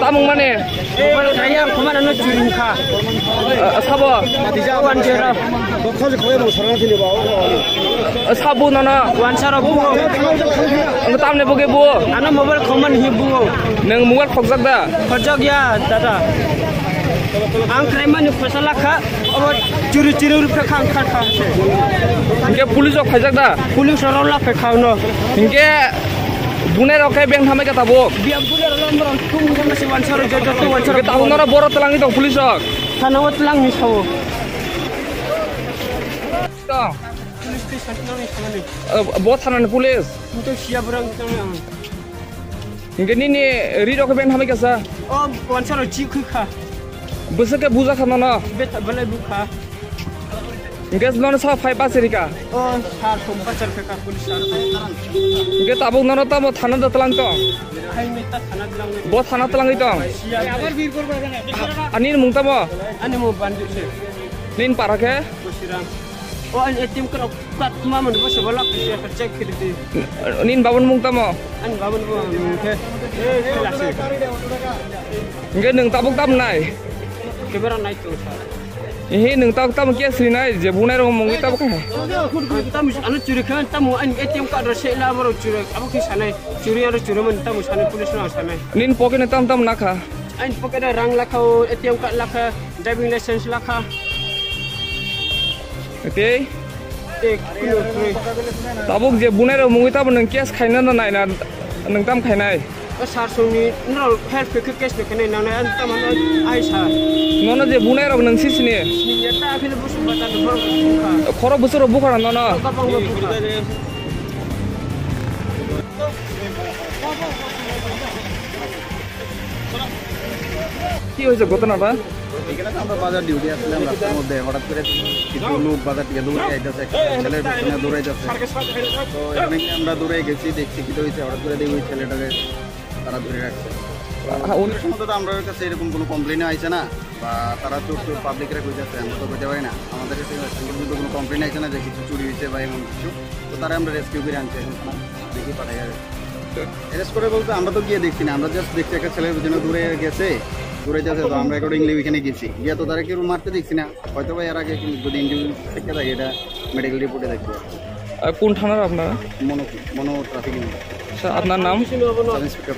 tamung mane saya kemana curi kah sabo wan jera sabu nana wan sara bu tamne boge bu ana mobile common hibu neng mobile khokjak da khojak ya dada ang kremani fasala kha और चुरी चुरी रुपए खान खा खा इनके police और खजक दा police और ला पे खाओ न इनके बुने रखे बैंक हमें क्या ताबो बिया बुने नंबर तुम में से वंशर जो तो वंशर ताबो ना बोरा तलांगी तो पुलिस और थाना वो तलांग नहीं खाओ तो पुलिस के साथ नहीं खाने बहुत थाना ने पुलिस तो सिया बरंग तो इनके नी री रखे बैंक हमें क्या सा ओ वंशर चीख खा बस के बुझा खाना ना बेटा भले बुखा इनके नॉन सा 5 पास रिका ओ सार को बचर पे का पुलिस सार इनके ताबो ना तो मो थाना द तलांग तो हाय में ता थाना तलांग बहुत थाना तलांग तो यावर वीर को अनिल मुंगता मो अनि मो बांधु से नीन पारा के कुसिराम ओ अन एटीएम को कट मा मन बस बोला के चेक कर दे नीन बाबन मुंगता मो अन बाबन को के लासे इनके नंग ताबुक ताब नाय केबरा नाय तो ini neng tahu tamu kia sini nai jebunai orang mungkin tahu kan? Tamu anu curi kan tamu an ATM card resek lah baru curi. Apa kisah curi ada curi mana tamu sana polis nak sana. Nin poket ni tamu nakha. An poket ada rang lakha ATM card lakha driving license lakha. Okay. Tabu jebunai orang mungkin tahu neng kia kaina na nai na neng tamu kaina. Sar suni nol help ke kes ke kene nana an tamu Aisyah. Nona jebunai orang neng sisi ni. Nyata akhirnya bus batan buka. Khoro busur buka nona. Kapang buka. কি হয়েছে ঘটনাটা এখানে তো আমরা বাজার duty আসলাম রাস্তার মধ্যে হঠাৎ করে কিছু লোক বাজার থেকে দৌড়ে যাইতেছে ছেলের পেছনে দৌড়ে যাচ্ছে তো এখানে আমরা দৌড়ে গেছি দেখছি কি হয়েছে হঠাৎ করে দেখি ওই ছেলেটাকে তারা ধরে রাখছে ওদের সময় তো আমরা কাছে এরকম কোনো কমপ্লেনও আইছে না বা তারা চোর চোর পাবলিকরা কই যাচ্ছে আমরা তো কইতে পারি না আমাদের কাছে কিন্তু কোনো কমপ্লেন আইছে না যে কিছু চুরি হয়েছে বা এমন কিছু তো তারা আমরা রেস্কিউ করে আনছি এখন দেখি পাঠাই যাবে অ্যারেস্ট করে বলতে আমরা তো গিয়ে দেখছি না আমরা জাস্ট দেখছি একটা ছেলের পেছনে দূরে গেছে দূরে যাচ্ছে তো আমরা অ্যাকর্ডিংলি ওইখানে গেছি গিয়ে তো তারা কেউ মারতে দেখছি না হয়তো বা এর আগে যদি ইন্ডিভিজুয়াল থেকে থাকে এটা মেডিকেল রিপোর্টে দেখবো কোন থানার আপনারা মনো ট্রাফিক আপনার নাম সাব ইন্সপেক্টর